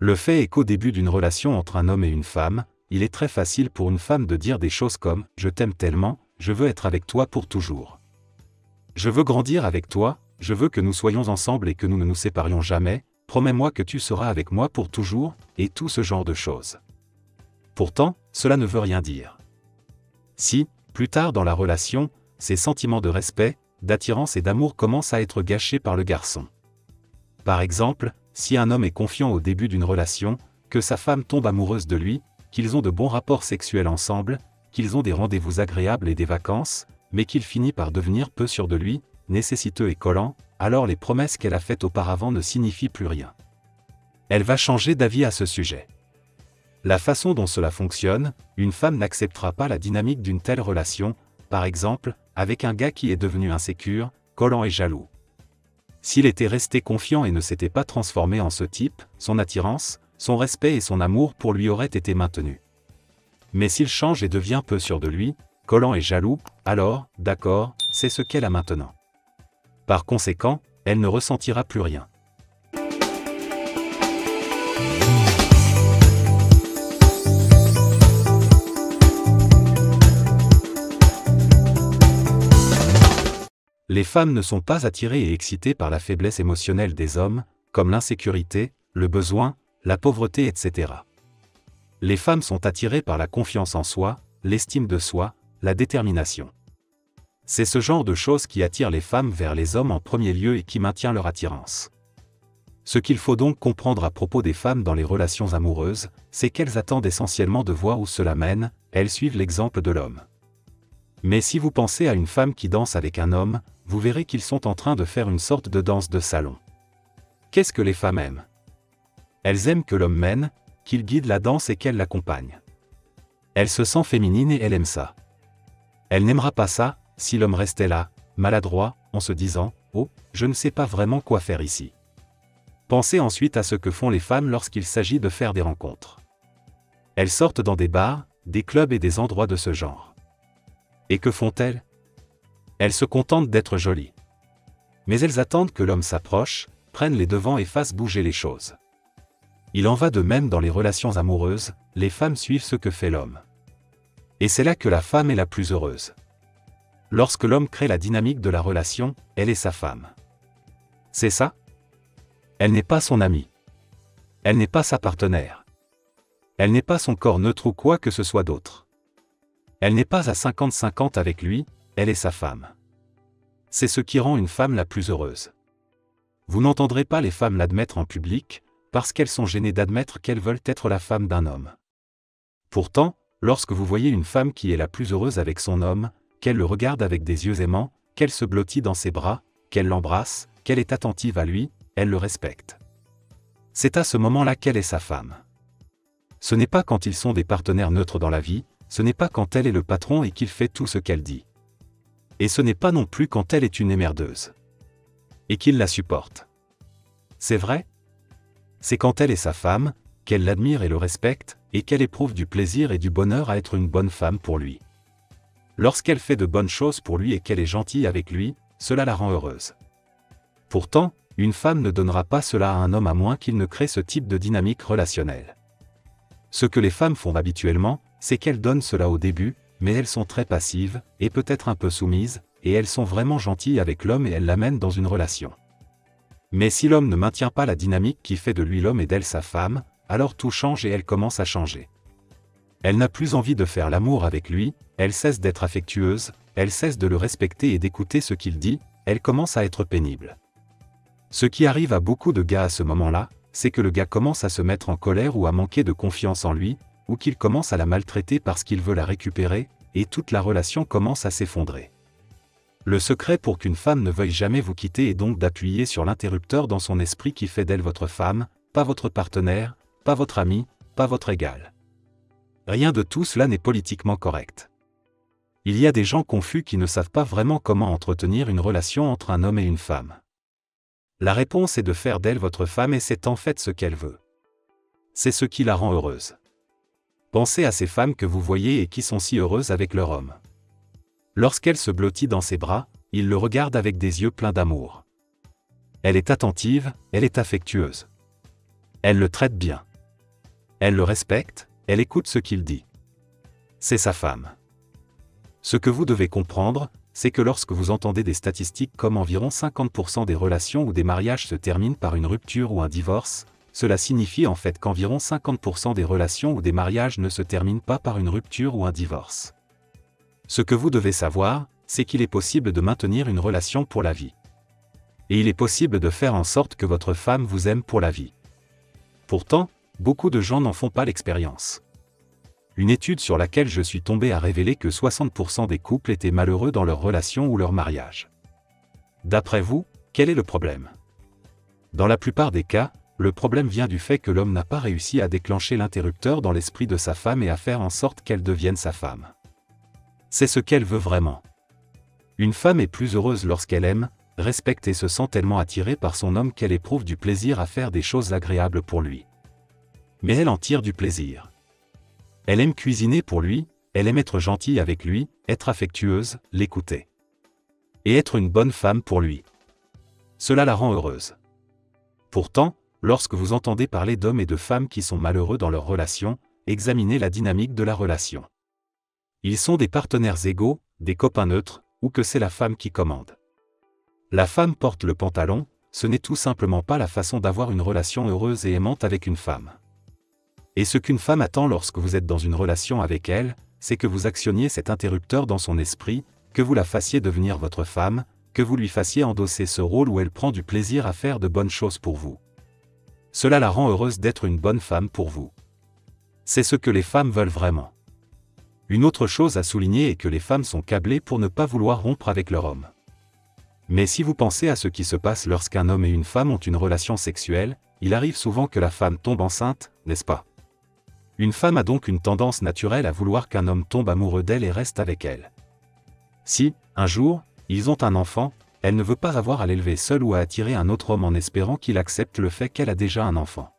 Le fait est qu'au début d'une relation entre un homme et une femme, il est très facile pour une femme de dire des choses comme « Je t'aime tellement, je veux être avec toi pour toujours. Je veux grandir avec toi, je veux que nous soyons ensemble et que nous ne nous séparions jamais, promets-moi que tu seras avec moi pour toujours », et tout ce genre de choses. Pourtant, cela ne veut rien dire. Si, plus tard dans la relation, ces sentiments de respect, d'attirance et d'amour commencent à être gâchés par le garçon. Par exemple, si un homme est confiant au début d'une relation, que sa femme tombe amoureuse de lui, qu'ils ont de bons rapports sexuels ensemble, qu'ils ont des rendez-vous agréables et des vacances, mais qu'il finit par devenir peu sûr de lui, nécessiteux et collant, alors les promesses qu'elle a faites auparavant ne signifient plus rien. Elle va changer d'avis à ce sujet. La façon dont cela fonctionne, une femme n'acceptera pas la dynamique d'une telle relation, par exemple, avec un gars qui est devenu insécure, collant et jaloux. S'il était resté confiant et ne s'était pas transformé en ce type, son attirance, son respect et son amour pour lui auraient été maintenus. Mais s'il change et devient peu sûr de lui, collant et jaloux, alors, d'accord, c'est ce qu'elle a maintenant. Par conséquent, elle ne ressentira plus rien. Les femmes ne sont pas attirées et excitées par la faiblesse émotionnelle des hommes, comme l'insécurité, le besoin, la pauvreté, etc. Les femmes sont attirées par la confiance en soi, l'estime de soi, la détermination. C'est ce genre de choses qui attire les femmes vers les hommes en premier lieu et qui maintient leur attirance. Ce qu'il faut donc comprendre à propos des femmes dans les relations amoureuses, c'est qu'elles attendent essentiellement de voir où cela mène, elles suivent l'exemple de l'homme. Mais si vous pensez à une femme qui danse avec un homme, vous verrez qu'ils sont en train de faire une sorte de danse de salon. Qu'est-ce que les femmes aiment? Elles aiment que l'homme mène, qu'il guide la danse et qu'elle l'accompagne. Elle se sent féminine et elle aime ça. Elle n'aimera pas ça, si l'homme restait là, maladroit, en se disant « Oh, je ne sais pas vraiment quoi faire ici ». Pensez ensuite à ce que font les femmes lorsqu'il s'agit de faire des rencontres. Elles sortent dans des bars, des clubs et des endroits de ce genre. Et que font-elles? Elles se contentent d'être jolies. Mais elles attendent que l'homme s'approche, prenne les devants et fasse bouger les choses. Il en va de même dans les relations amoureuses, les femmes suivent ce que fait l'homme. Et c'est là que la femme est la plus heureuse. Lorsque l'homme crée la dynamique de la relation, elle est sa femme. C'est ça? Elle n'est pas son amie. Elle n'est pas sa partenaire. Elle n'est pas son corps neutre ou quoi que ce soit d'autre. Elle n'est pas à 50-50 avec lui, elle est sa femme. C'est ce qui rend une femme la plus heureuse. Vous n'entendrez pas les femmes l'admettre en public, parce qu'elles sont gênées d'admettre qu'elles veulent être la femme d'un homme. Pourtant, lorsque vous voyez une femme qui est la plus heureuse avec son homme, qu'elle le regarde avec des yeux aimants, qu'elle se blottit dans ses bras, qu'elle l'embrasse, qu'elle est attentive à lui, elle le respecte. C'est à ce moment-là qu'elle est sa femme. Ce n'est pas quand ils sont des partenaires neutres dans la vie, ce n'est pas quand elle est le patron et qu'il fait tout ce qu'elle dit. Et ce n'est pas non plus quand elle est une émerdeuse. Et qu'il la supporte. C'est vrai? C'est quand elle est sa femme, qu'elle l'admire et le respecte, et qu'elle éprouve du plaisir et du bonheur à être une bonne femme pour lui. Lorsqu'elle fait de bonnes choses pour lui et qu'elle est gentille avec lui, cela la rend heureuse. Pourtant, une femme ne donnera pas cela à un homme à moins qu'il ne crée ce type de dynamique relationnelle. Ce que les femmes font habituellement, c'est qu'elles donnent cela au début, mais elles sont très passives, et peut-être un peu soumises, et elles sont vraiment gentilles avec l'homme et elles l'amènent dans une relation. Mais si l'homme ne maintient pas la dynamique qui fait de lui l'homme et d'elle sa femme, alors tout change et elle commence à changer. Elle n'a plus envie de faire l'amour avec lui, elle cesse d'être affectueuse, elle cesse de le respecter et d'écouter ce qu'il dit, elle commence à être pénible. Ce qui arrive à beaucoup de gars à ce moment-là, c'est que le gars commence à se mettre en colère ou à manquer de confiance en lui, ou qu'il commence à la maltraiter parce qu'il veut la récupérer, et toute la relation commence à s'effondrer. Le secret pour qu'une femme ne veuille jamais vous quitter est donc d'appuyer sur l'interrupteur dans son esprit qui fait d'elle votre femme, pas votre partenaire, pas votre ami, pas votre égal. Rien de tout cela n'est politiquement correct. Il y a des gens confus qui ne savent pas vraiment comment entretenir une relation entre un homme et une femme. La réponse est de faire d'elle votre femme et c'est en fait ce qu'elle veut. C'est ce qui la rend heureuse. Pensez à ces femmes que vous voyez et qui sont si heureuses avec leur homme. Lorsqu'elle se blottit dans ses bras, il le regarde avec des yeux pleins d'amour. Elle est attentive, elle est affectueuse. Elle le traite bien. Elle le respecte, elle écoute ce qu'il dit. C'est sa femme. Ce que vous devez comprendre, c'est que lorsque vous entendez des statistiques comme environ 50% des relations ou des mariages se terminent par une rupture ou un divorce, cela signifie en fait qu'environ 50% des relations ou des mariages ne se terminent pas par une rupture ou un divorce. Ce que vous devez savoir, c'est qu'il est possible de maintenir une relation pour la vie. Et il est possible de faire en sorte que votre femme vous aime pour la vie. Pourtant, beaucoup de gens n'en font pas l'expérience. Une étude sur laquelle je suis tombé a révélé que 60% des couples étaient malheureux dans leur relation ou leur mariage. D'après vous, quel est le problème? Dans la plupart des cas, le problème vient du fait que l'homme n'a pas réussi à déclencher l'interrupteur dans l'esprit de sa femme et à faire en sorte qu'elle devienne sa femme. C'est ce qu'elle veut vraiment. Une femme est plus heureuse lorsqu'elle aime, respecte et se sent tellement attirée par son homme qu'elle éprouve du plaisir à faire des choses agréables pour lui. Mais elle en tire du plaisir. Elle aime cuisiner pour lui, elle aime être gentille avec lui, être affectueuse, l'écouter. Et être une bonne femme pour lui. Cela la rend heureuse. Pourtant, lorsque vous entendez parler d'hommes et de femmes qui sont malheureux dans leur relation, examinez la dynamique de la relation. Ils sont des partenaires égaux, des copains neutres, ou que c'est la femme qui commande. La femme porte le pantalon, ce n'est tout simplement pas la façon d'avoir une relation heureuse et aimante avec une femme. Et ce qu'une femme attend lorsque vous êtes dans une relation avec elle, c'est que vous actionniez cet interrupteur dans son esprit, que vous la fassiez devenir votre femme, que vous lui fassiez endosser ce rôle où elle prend du plaisir à faire de bonnes choses pour vous. Cela la rend heureuse d'être une bonne femme pour vous. C'est ce que les femmes veulent vraiment. Une autre chose à souligner est que les femmes sont câblées pour ne pas vouloir rompre avec leur homme. Mais si vous pensez à ce qui se passe lorsqu'un homme et une femme ont une relation sexuelle, il arrive souvent que la femme tombe enceinte, n'est-ce pas? Une femme a donc une tendance naturelle à vouloir qu'un homme tombe amoureux d'elle et reste avec elle. Si, un jour, ils ont un enfant, elle ne veut pas avoir à l'élever seule ou à attirer un autre homme en espérant qu'il accepte le fait qu'elle a déjà un enfant.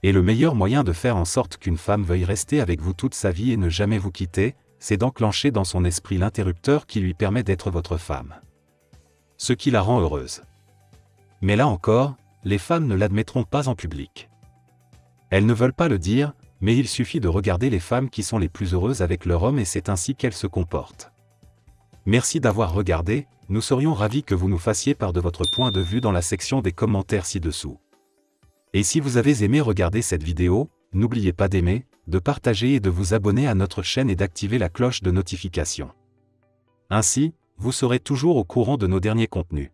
Et le meilleur moyen de faire en sorte qu'une femme veuille rester avec vous toute sa vie et ne jamais vous quitter, c'est d'enclencher dans son esprit l'interrupteur qui lui permet d'être votre femme. Ce qui la rend heureuse. Mais là encore, les femmes ne l'admettront pas en public. Elles ne veulent pas le dire, mais il suffit de regarder les femmes qui sont les plus heureuses avec leur homme et c'est ainsi qu'elles se comportent. Merci d'avoir regardé, nous serions ravis que vous nous fassiez part de votre point de vue dans la section des commentaires ci-dessous. Et si vous avez aimé regarder cette vidéo, n'oubliez pas d'aimer, de partager et de vous abonner à notre chaîne et d'activer la cloche de notification. Ainsi, vous serez toujours au courant de nos derniers contenus.